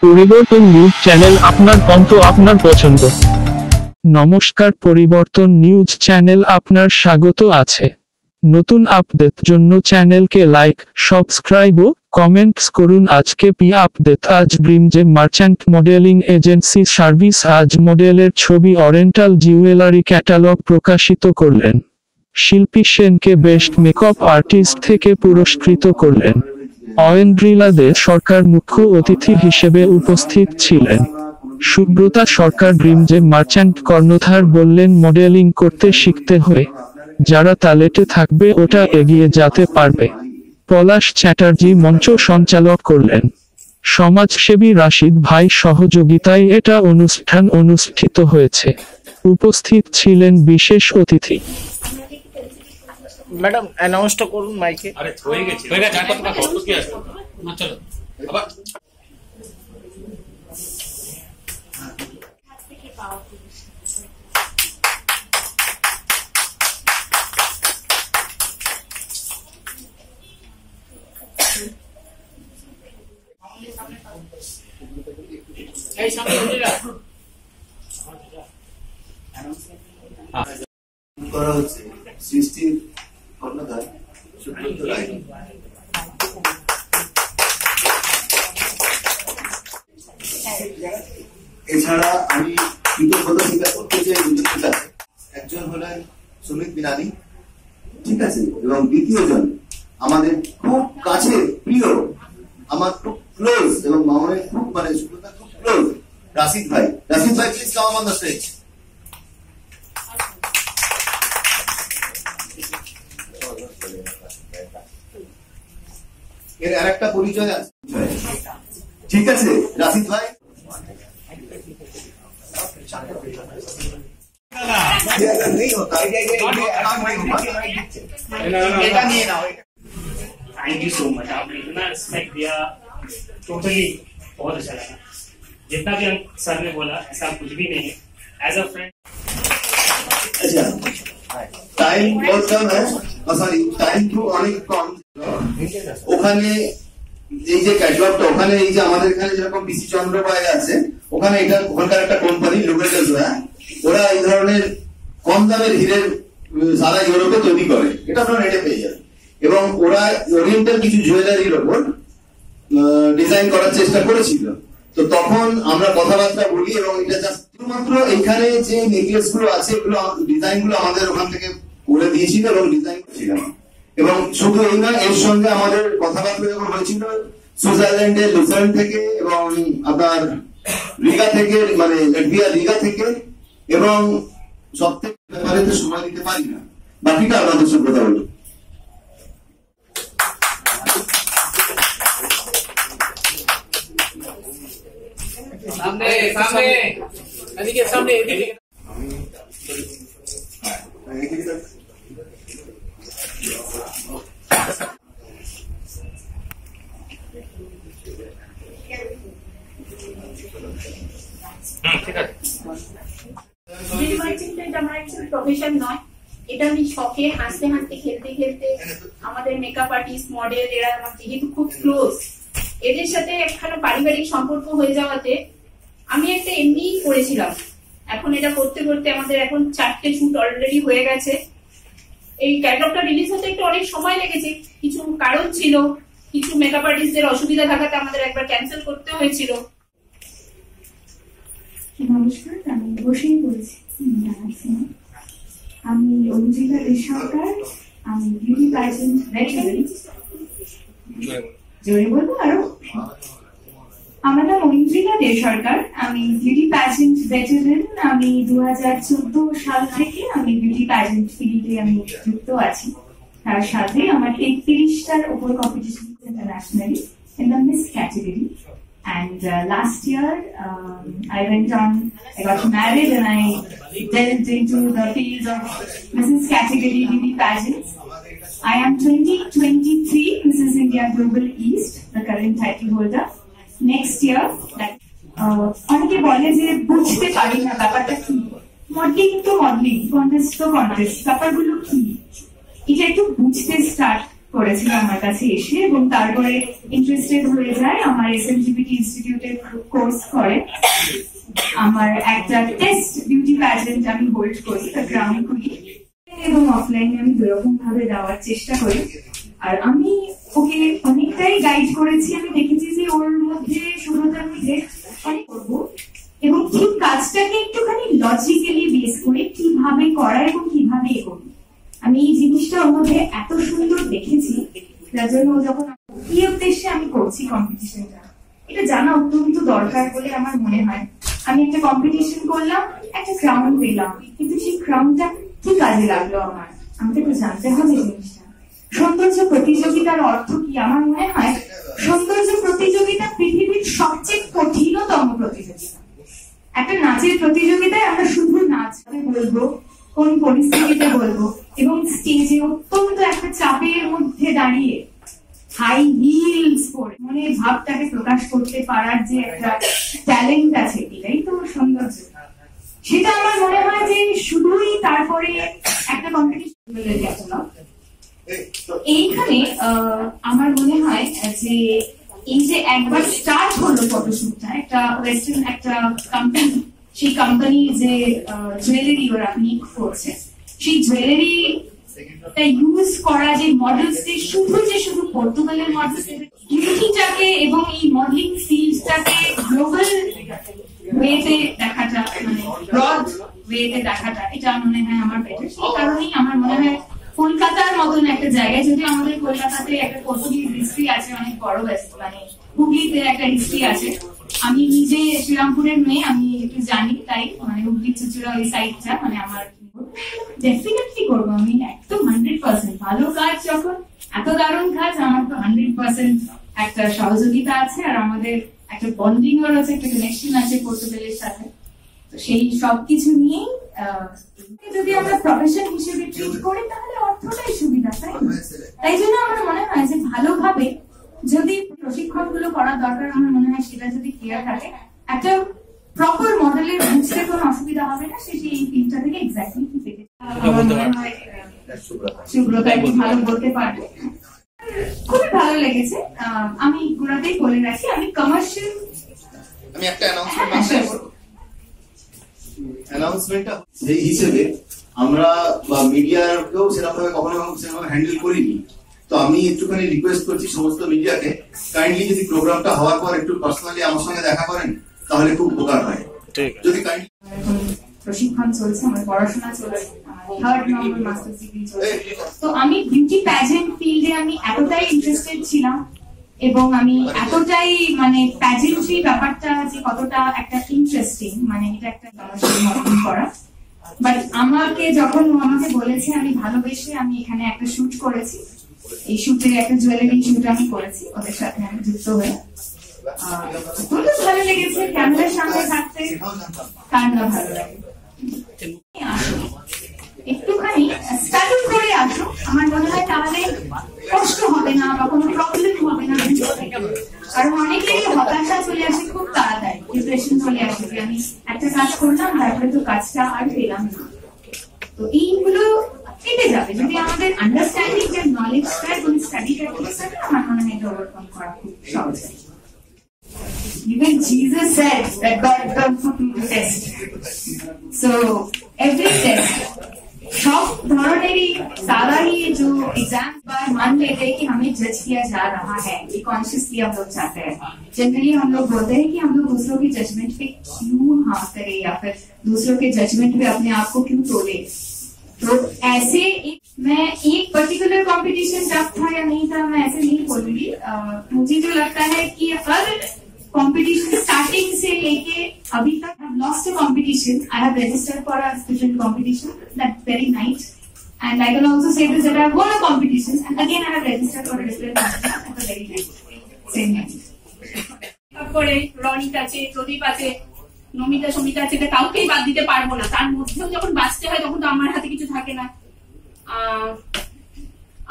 পরিবর্তন news channel, আপনার কণ্ঠ, আপনার পছন্দ। নমস্কার, পরিবর্তন নিউজ চ্যানেল আপনার স্বাগত আছে। নতুন আপডেট জন্য চ্যানেলকে লাইক, সাবস্ক্রাইব ও কমেন্টস করুন। আজকে পি আপডেট। আজ ড্রিমজে মার্চেন্ট মডেলিং এজেন্সি সার্ভিস আজ মডেলের ছবি ওরিয়েন্টাল জুয়েলারি ক্যাটালগ প্রকাশিত করলেন। শিল্পী সেনকে বেস্ট মেকআপ আর্টিস্ট থেকে পুরস্কৃত করলেন। ঐন্দ্রিলা দে সরকার মুখ্য অতিথি হিসেবে উপস্থিত ছিলেন। সুব্রতা সরকার ড্রিমজে মার্চেন্ট কর্ণধার বললেন, মডেলিং করতে শিখতে হয়, যারা তালেটে থাকবে ওটা এগিয়ে যেতে পারবে। পলাশ চ্যাটার্জি মঞ্চ সঞ্চালক করলেন। সমাজসেবী রাশিদ ভাই সহযোগিতায় এটা অনুষ্ঠান অনুষ্ঠিত হয়েছে। উপস্থিত ছিলেন বিশেষ অতিথি। ম্যাডাম অ্যানাউন্সটা করুন মাইকে। আরে হয়ে গেছে আর কত কি আছে না, চলো আবার এই সামনে হয়ে করা হচ্ছে সৃষ্টির কর্ণধার সুব্রত রায়। এছাড়া আমি কৃতজ্ঞতা স্বীকার করতে চাই দুজনের কাছে। একজন হলেন সুমিত বিনানি, ঠিক আছে, এবং দ্বিতীয়জন আমাদের খুব কাছের প্রিয়, আমার খুব ক্লোজ এবং মামনের খুব সুব্রতা খুব ক্লোজ রাশিদ ভাই। রাশিদ ভাই, please come on the stage. এর আরেকটা পরিচয় আছে, ঠিক আছে রাশিদ ভাই। थैंक यू सो मच, आपने इतना रिस्पेक्ट दिया, टोटली बहुत अच्छा लगा। जितना भी हम सर ने बोला ऐसा कुछ भी नहीं है, एज अ फ्रेंड। अच्छा, টাইম बहुत कम है, সরি টাইম খুব অনেক কম। ওখানে এই যে ক্যাটালগটা, ওখানে এই যে আমাদের এখানে যেরকম বিসি চন্দ্র পায় আছে, ওখানে এটা ওখানকার একটা কোম্পানি লুব্রিকেন্টস, ওরা এই ধরনের কম দামের হীরের সারা ইউরোপে তৈরি করে, এটা আপনারা নেটে পেয়ে যাবেন। এবং ওরা ওরিয়েন্টাল কিছু জুয়েলারির ওপর ডিজাইন করার চেষ্টা করেছিল। তো তখন আমরা কথাবার্তা বলি এবং এটা জাস্ট শুধুমাত্র এখানে যে নেকলেস গুলো আছে এগুলো ডিজাইন গুলো আমাদের ওখান থেকে করে দিয়েছিল এবং ডিজাইন করেছিলাম। এবং শুধু এই নয়, এর সঙ্গে আমাদের কথাবার্তা যখন হয়েছিল সুইজারল্যান্ডের লুসার্ন থেকে এবং আপনার রিগা থেকে, ল্যাটভিয়া রিগা থেকে, এবং সব থেকে ব্যাপারে তো সময় দিতে পারি না, বাকিটা আমাদের সঙ্গে কথা বলি। সামনে সামনে এদিকে সামনে এদিকে ঠিক আছে। এটা আমার অ্যাকচুয়ালি প্রফেশন নয়, এটা আমি শখে হাসতে হাসতে খেলতে খেলতে আমাদের মেকআপ আর্টিস্ট মডেল এরা আমার যেহেতু খুব ক্লোজ, এদের সাথে একখানা পারিবারিক সম্পর্ক হয়ে যাওয়াতে আমি একটা এমনি করেছিলাম। এখন এটা করতে করতে আমাদের এখন 4টে শুট অলরেডি হয়ে গেছে। এই ক্যাটালগটা রিলিজ হতে একটু অনেক সময় লেগেছে, কিছু কারণ ছিল, কিছু মেকআপ আর্টিস্টদের অসুবিধা থাকাতে আমাদের একবার ক্যান্সেল করতে হয়েছিল। নমস্কার, আমি বসেই বলছি। আমি অঞ্জিলা দে সরকার, আমি বিউটি প্যাজেন্ট ভেটারান। জোরে বলবো আরো? আমার নাম অঞ্জিলা দে সরকার, আমি বিউটি প্যাজেন্ট ভেটারান। আমি 2014 সাল থেকে আমি বিউটি প্যাজেন্ট ফিল্ডে আমি যুক্ত আছি। তার সাথে আমার 33টার উপর competition internationally in the Miss category. And last year, I got married and I delved into the field of Mrs. Category beauty pageants. I am 2023 Mrs. India Global East, the current title holder. Next year, অনেকে বলে যে বুঝতে পারি না ব্যাপারটা কি, modelling তো modelling, contest তো কন্টেস্ট, ব্যাপারগুলো কি, এটা একটু বুঝতে স্টার্ট করেছিল আমার কাছে এসে, এবং তারপরে ইন্টারেস্টেড হয়ে যায়, আমার SMGPT ইনস্টিটিউটে কোর্স করে। আমার একটা টেস্ট বিউটি প্যাজেন্ট আমি হোল্ড করি, গ্রাউন্ড করি, এবং অফলাইনে আমি দুরকম ভাবে দেওয়ার চেষ্টা করি। আর আমি ওকে অনেকটাই গাইড করেছি। আমি দেখেছি যে ওর মধ্যে শুরুতার মধ্যে অনেক করবো, এবং ঠিক কাজটাকে একটুখানি লজিক্যালি বেস করে কিভাবে করা এবং কিভাবে এগোবো। আমি এই জিনিসটা ওর মধ্যে এত সুন্দর দেখেছি, যার জন্য যখন কি উদ্দেশ্যে আমি করছি কম্পিটিশনটা, এটা জানা অত্যন্ত দরকার বলে আমার মনে হয়। আমি একটা কম্পিটিশন করলাম, একটা ক্রাউন পেলাম, কিন্তু সেই ক্রাউনটা কি কাজে লাগলো আমার, আমাকে তো জানতে হবে জিনিসটা। সৌন্দর্য প্রতিযোগিতার অর্থ কি? আমার মনে হয় সৌন্দর্য প্রতিযোগিতা পৃথিবীর সবচেয়ে কঠিনতম প্রতিযোগিতা। একটা নাচের প্রতিযোগিতায় আমরা শুধু নাচতে বলবো, কোন পরিস্থিতিতে বলবো, এবং স্টেজে অত্যন্ত একটা চাপের মধ্যে দাঁড়িয়ে হাই হিলস পরে মনের ভাবটাকে প্রকাশ করতে পারার যে একটা ট্যালেন্ট আছে, এটাই তো সৌন্দর্য। সেটা আমার মনে হয় যে শুধুই তারপরে একটা কম্পিটিশন গেছিল। তো এইখানে আমার মনে হয় যে এই যে একবার স্টার্ট হলো ফটোশুটটা, একটা ওয়েস্টার্ন একটা কোম্পানি, সেই কোম্পানি যে জুয়েলারি ওরা মেক করছে, সেই জুয়েলারি ইউজ করা যে মডেলস, শুধু পর্তুগালের মডেলস, বিউটিটাকে এবং এই মডেলিং ফিল্ডটাকে গ্লোবাল ওয়েতে দেখাটা, মানে ব্রড ওয়েতে দেখাটা, এটা মনে হয় আমার বেটার। সেই কারণেই আমার মনে হয় কলকাতার মতন একটা জায়গায়, যদি আমাদের কলকাতাতে একটা পর্তুগিজ হিস্ট্রি আছে অনেক বড়, মানে হুগলিতে একটা হিস্ট্রি আছে। আমি নিজে শ্রীরামপুরের মেয়ে, আমি একটু জানি, তাই মানে হুগলি চুচুড়া ওই সাইডটা মানে আমার ডেফিনেটলি করবো আমি একদম 100%। ভালো কাজ যখন, এত দারুণ কাজ, আমার তো 100% একটা সহযোগিতা আছে, আর আমাদের একটা বন্ডিং ও আছে, একটা কানেকশন আছে পর্তুগালের সাথে। তো সেই সবকিছু নিয়েই যদি আমরা প্রফেশন হিসেবে ট্রিট করি তাহলে অর্থটাই সুবিধা, তাই জন্য আমার মনে হয় যে ভালোভাবে যদি প্রশিক্ষণ গুলো করার দরকার, আমার মনে হয় সেটা যদি ক্লিয়ার থাকে, একটা প্রপার মডেলের বুঝতে কোনো অসুবিধা হবে না, সে সেই ফিল্ডটা থেকে এক্স্যাক্টলি কি পেতে। সুব্রতা একটু ভালো বলতে পারবে, খুবই ভালো লেগেছে। আমি গোড়াতেই বলে রাখি, আমি কমার্শিয়াল, আমি একটা অ্যানাউন্সমেন্টটা সেই হিসেবে আমরা বা মিডিয়াকেও সেরকম ভাবে কখনো সেরকম হ্যান্ডেল করিনি। তো আমি একটুখানি রিকোয়েস্ট করছি সমস্ত মিডিয়াকে, কাইন্ডলি যদি প্রোগ্রামটা হওয়ার পর একটু পার্সোনালি আমার সঙ্গে দেখা করেন তাহলে খুব উপকার হয়। যদি কাইন্ডলি প্রশিক্ষণ চলছে, আমার পড়াশোনা চলছে, থার্ড নম্বর মাস্টার্স ডিগ্রি চলছে। তো আমি বিউটি প্যাজেন্ট ফিল্ডে আমি এতটাই ইন্টারেস্টেড ছিলাম, এবং আমি এতটাই মানে প্যাজেন্ট্রি ব্যাপারটা যে কতটা একটা ইন্টারেস্টিং, মানে এটা একটা মডেলিং করা। বাট আমাকে যখন আমাকে বলেছে, আমি ভালোবেসে আমি এখানে একটা শুট করেছি। এই শুটে একটা জুয়েলারি শুট আমি করেছি, ওদের সাথে আমি যুক্ত হয়ে খুব ভালো লেগেছে। ক্যামেরার সামনে থাকতে কার না ভালো লাগে। একটুখানি স্টাডি করে আসো, আমার মনে হয় তাহলে কষ্ট হবে না বা কোনো প্রবলেম হবে না। কারণ অনেকেরই হতাশা চলে আসে খুব তাড়াতাড়ি, ডিপ্রেশন চলে আসে যে আমি একটা কাজ করলাম, তারপরে তো কাজটা আর পেলাম না। তো এইগুলো কেটে যাবে যদি আমাদের আন্ডারস্ট্যান্ডিং যে নলেজটা এবং স্টাডিটা ঠিক থাকে। আমার মনে হয় এটা ওভারকাম করা খুব সহজ। Even Jesus said that God comes to test. So every test, सब धरणेरी सारा ही जो एग्जाम बार मान लेते हैं कि हमें जज किया जा रहा है, ये कॉन्शियसली हम लोग चाहते हैं। जनरली हम लोग बोलते हैं कि हम लोग दूसरों की जजमेंट पे क्यों हाँ करें, या फिर दूसरों के जजमेंट पे अपने आप को क्यों तोड़े। तो ऐसे मैं एक पर्टिकुलर कंपटीशन जब था या नहीं था, मैं ऐसे नहीं बोलूंगी। मुझे जो लगता है कि हर कंपटीशन स्टार्टिंग से लेके अभी तक I have lost a competition. I have registered for a different competition that very night, and I can also say this that I have won a competition, and again I have registered for a different competition at the very night, same night. তারপরে রনিত আছে, প্রদীপ আছে, নমিতা, সমিতা আছে, এটা কাউকেই বাদ দিতে পারবো না। তার মধ্যেও যখন বাঁচতে হয় তখন তো আমার হাতে কিছু থাকে না।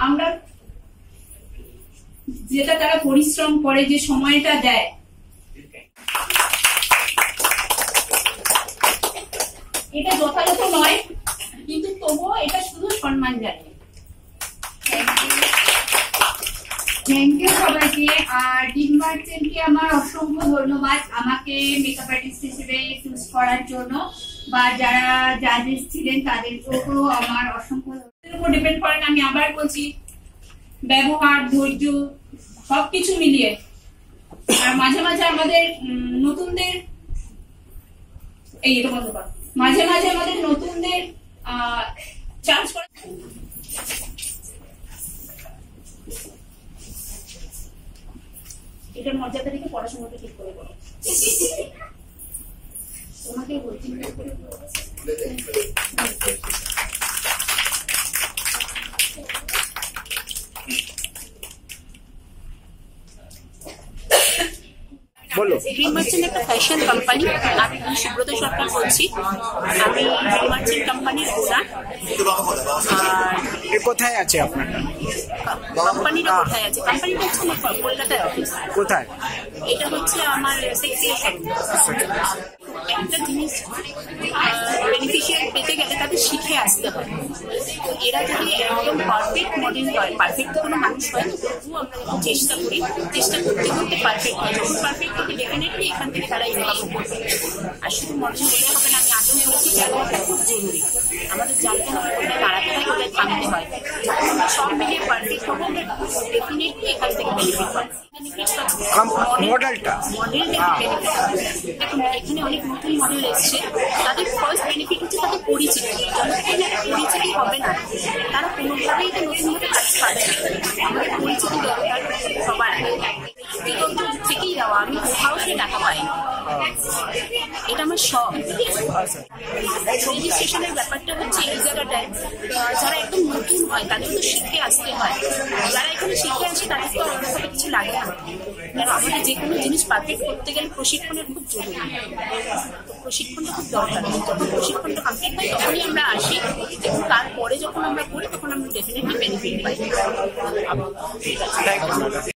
আমরা যেটা তারা পরিশ্রম করে, যে সময়টা দেয়, এটা যথাযথ নয়, কিন্তু তবুও এটা শুধু সম্মান জানিয়ে। থ্যাংক ইউ সবাইকে। আর ডিন মার্চেন্টকে আমার অসংখ্য ধন্যবাদ আমাকে মেকআপ আর্টিস্ট হিসেবে চুজ করার জন্য, বা যারা জাজেস ছিলেন তাদেরকেও আমার অসংখ্য উপর ডিপেন্ড করেন। আমি আবার বলছি, ব্যবহার, ধৈর্য সবকিছু মিলিয়ে। আর মাঝে মাঝে আমাদের নতুনদের মাঝে মাঝে আমাদের নতুনদের চান্স করে। এটার মর্যাদা রেখে পড়াশোনাটা ঠিক করে বলো। তোমাকে বলছি গ্রিন মার্চেন্ট একটা ফ্যাশন কোম্পানি। আমি সুব্রত সরকার বলছি। আমি গ্রিন মার্চেন্ট কোম্পানির ওনার। আর কোথায় আছে আপনার কোম্পানিটা কোথায় আছে? কোম্পানিটা হচ্ছে আমার কলকাতার অফিস। কোথায়? এটা হচ্ছে আমার সেক্রেটারি। একটা জিনিস বেনিফিশিয়াল পেতে গেলে তাদের শিখে আসতে হয়। তো এরা যদি একদম পারফেক্ট মডেল হয়, পারফেক্ট কোনো মানুষ হয়, তবুও আমরা যখন চেষ্টা করতে করতে পারফেক্ট হয়। যখন পারফেক্ট হবে ডেফিনেটলি এখান থেকে তারা ইনকামও করবে। আর শুধু মডেল হলে হবে না, আমি আগেও বলেছি জায়গাটা খুব জরুরি। আমাদের জানতে হবে কোথায় দাঁড়াতে হয়, কোথায় থামতে হয়। যখন আমরা সব মিলিয়ে পারফেক্ট হবো, ডেফিনেটলি এখান থেকে বেনিফিট পাবো। মডেলটা দেখুন, এখানে অনেক নতুন মডেল এসছে। তাদের ফার্স্ট বেনিফিট হচ্ছে তাদের পরিচিতি। যতক্ষণ পরিচিতি হবে না, তারা কোনোভাবেই তো নতুনভাবে কাজ পাচ্ছে। আমাদের পরিচিতি দরকার সবার আগে। বিগত থেকেই দেওয়া, আমি কোথাও সে টাকা পাই, এটা আমার শখ। রেজিস্ট্রেশনের ব্যাপারটা হচ্ছে এই জায়গাটায় যারা একদম নতুন হয় তাদের তো শিখে আসতে হয়। যারা এখানে শিখে আসে তাদের তো অন্যভাবে কিছু লাগে না। আমাদের যে কোনো জিনিস পারফেক্ট করতে গেলে প্রশিক্ষণের খুব জরুরি। প্রশিক্ষণটা খুব দরকার। যখন প্রশিক্ষণটা কমপ্লিট হয় তখনই আমরা আসি, এবং তারপরে যখন আমরা করি তখন আমরা ডেফিনেটলি বেনিফিট পাই। ঠিক আছে।